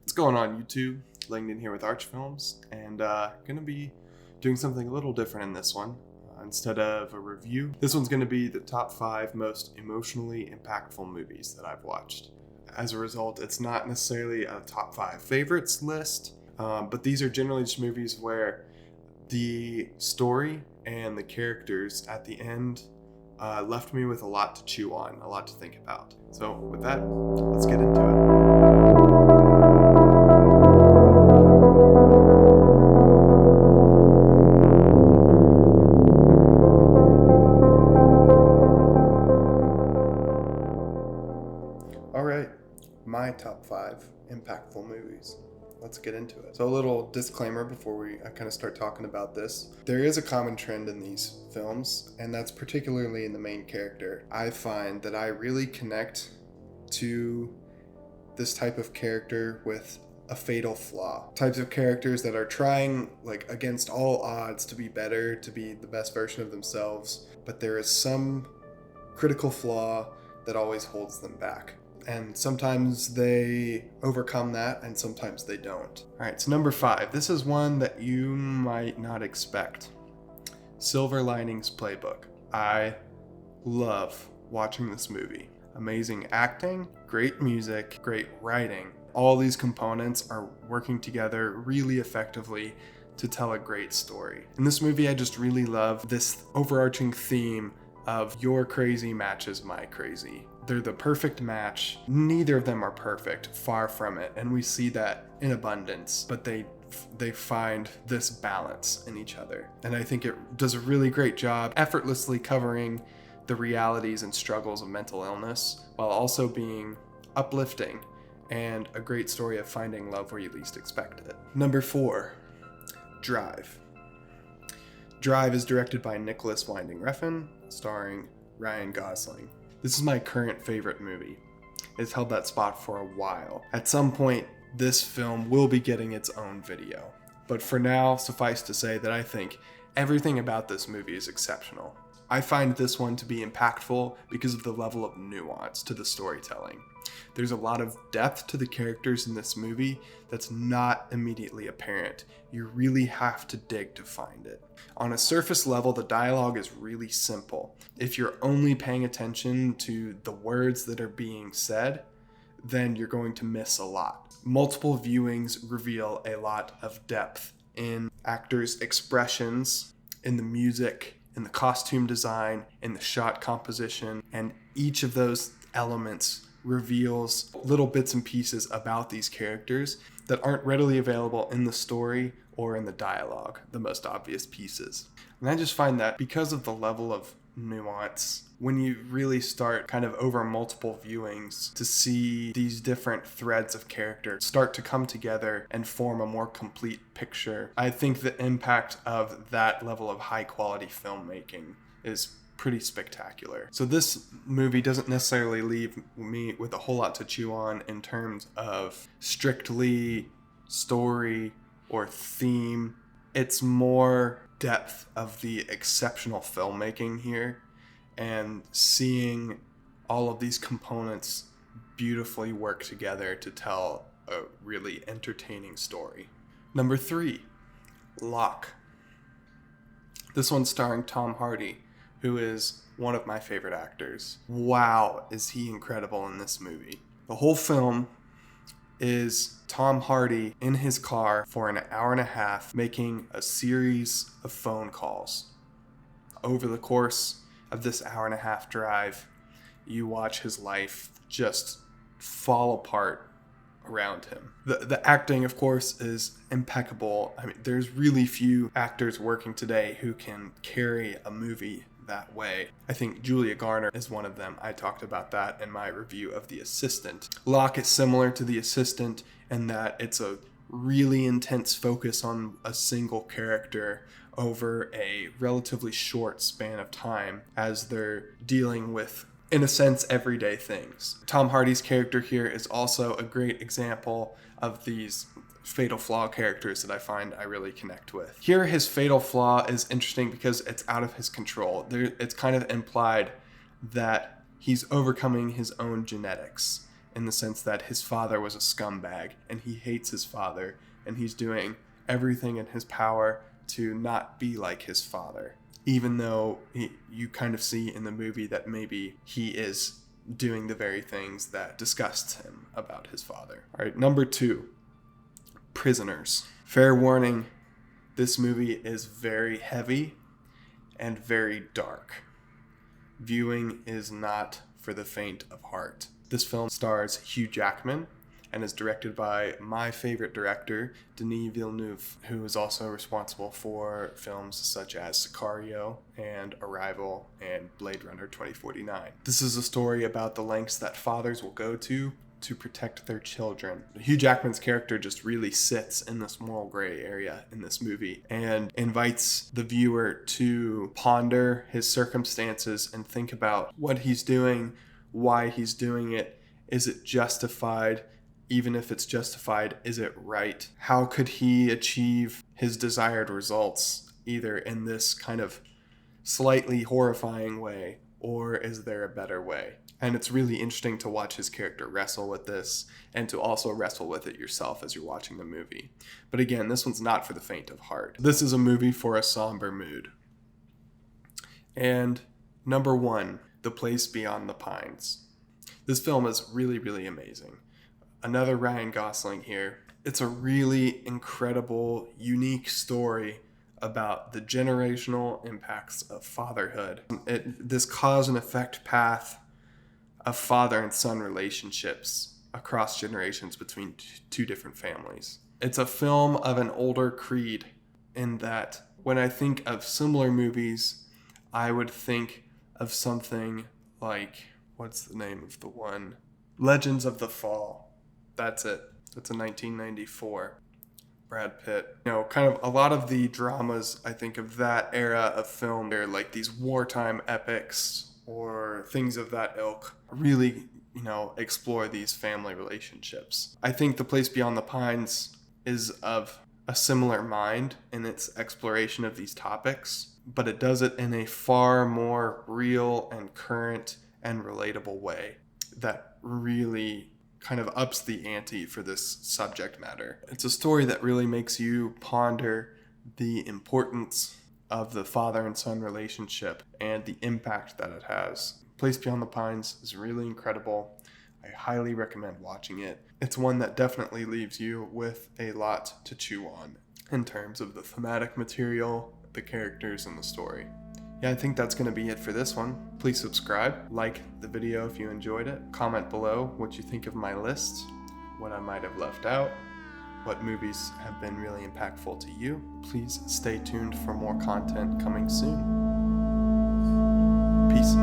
What's going on, YouTube? Langdon here with Arch Films, and gonna be doing something a little different in this one. Instead of a review, this one's gonna be the top 5 most emotionally impactful movies that I've watched. As a result, it's not necessarily a top 5 favorites list, but these are generally just movies where the story and the characters at the end left me with a lot to chew on, a lot to think about. So with that, let's get into it. All right, my top 5 impactful movies. Let's get into it. So a little disclaimer before we kind of start talking about this. There is a common trend in these films, and that's particularly in the main character. I find that I really connect to this type of character with a fatal flaw. Types of characters that are trying, like, against all odds to be better, to be the best version of themselves, but there is some critical flaw that always holds them back. And sometimes they overcome that, and sometimes they don't. All right, so number 5. This is one that you might not expect. Silver Linings Playbook. I love watching this movie. Amazing acting, great music, great writing. All these components are working together really effectively to tell a great story. In this movie, I just really love this overarching theme of your crazy matches my crazy. They're the perfect match. Neither of them are perfect, far from it, and we see that in abundance, but they find this balance in each other. And I think it does a really great job effortlessly covering the realities and struggles of mental illness while also being uplifting and a great story of finding love where you least expect it. Number 4, Drive. Drive is directed by Nicholas Winding Refn, starring Ryan Gosling. This is my current favorite movie. It's held that spot for a while. At some point, this film will be getting its own video. But for now, suffice to say that I think everything about this movie is exceptional. I find this one to be impactful because of the level of nuance to the storytelling. There's a lot of depth to the characters in this movie that's not immediately apparent. You really have to dig to find it. On a surface level, the dialogue is really simple. If you're only paying attention to the words that are being said, then you're going to miss a lot. Multiple viewings reveal a lot of depth in actors' expressions, in the music, in the costume design, in the shot composition, and each of those elements reveals little bits and pieces about these characters that aren't readily available in the story or in the dialogue, the most obvious pieces. And I just find that because of the level of nuance, when you really start kind of over multiple viewings to see these different threads of character start to come together and form a more complete picture, I think the impact of that level of high quality filmmaking is pretty spectacular. So this movie doesn't necessarily leave me with a whole lot to chew on in terms of strictly story or theme. It's more depth of the exceptional filmmaking here and seeing all of these components beautifully work together to tell a really entertaining story. Number 3, Locke. This one's starring Tom Hardy, who is one of my favorite actors. Wow, is he incredible in this movie. The whole film is Tom Hardy in his car for an hour and a half making a series of phone calls. Over the course of this hour and a half drive, you watch his life just fall apart around him. The acting, of course, is impeccable. I mean, there's really few actors working today who can carry a movie that way. I think Julia Garner is one of them. I talked about that in my review of The Assistant. Locke is similar to The Assistant in that it's a really intense focus on a single character over a relatively short span of time as they're dealing with, in a sense, everyday things. Tom Hardy's character here is also a great example of these fatal flaw characters that I find I really connect with. Here, his fatal flaw is interesting because it's out of his control. It's kind of implied that he's overcoming his own genetics in the sense that his father was a scumbag and he hates his father and he's doing everything in his power to not be like his father, even though you kind of see in the movie that maybe he is doing the very things that disgust him about his father. All right, number 2, Prisoners. Fair warning, this movie is very heavy and very dark. Viewing is not for the faint of heart. This film stars Hugh Jackman and is directed by my favorite director, Denis Villeneuve, who is also responsible for films such as Sicario and Arrival and Blade Runner 2049. This is a story about the lengths that fathers will go to protect their children. Hugh Jackman's character just really sits in this moral gray area in this movie and invites the viewer to ponder his circumstances and think about what he's doing, why he's doing it. Is it justified? Even if it's justified, is it right? How could he achieve his desired results, either in this kind of slightly horrifying way, or is there a better way? And it's really interesting to watch his character wrestle with this and to also wrestle with it yourself as you're watching the movie. But again, this one's not for the faint of heart. This is a movie for a somber mood. And number 1, The Place Beyond the Pines. This film is really, really amazing. Another Ryan Gosling here. It's a really incredible, unique story about the generational impacts of fatherhood. This cause and effect path of father and son relationships across generations between two different families. It's a film of an older creed in that when I think of similar movies, I would think of something like, what's the name of the one? Legends of the Fall. That's it. It's a 1994. Brad Pitt. You know, kind of a lot of the dramas, I think, of that era of film, they're like these wartime epics or things of that ilk, really, explore these family relationships. I think The Place Beyond the Pines is of a similar mind in its exploration of these topics, but it does it in a far more real and current and relatable way that really kind of ups the ante for this subject matter. It's a story that really makes you ponder the importance of the father and son relationship and the impact that it has. Place Beyond the Pines is really incredible. I highly recommend watching it. It's one that definitely leaves you with a lot to chew on in terms of the thematic material, the characters, and the story. Yeah, I think that's going to be it for this one. Please subscribe, like the video if you enjoyed it, comment below what you think of my list, what I might have left out, what movies have been really impactful to you. Please stay tuned for more content coming soon. Peace.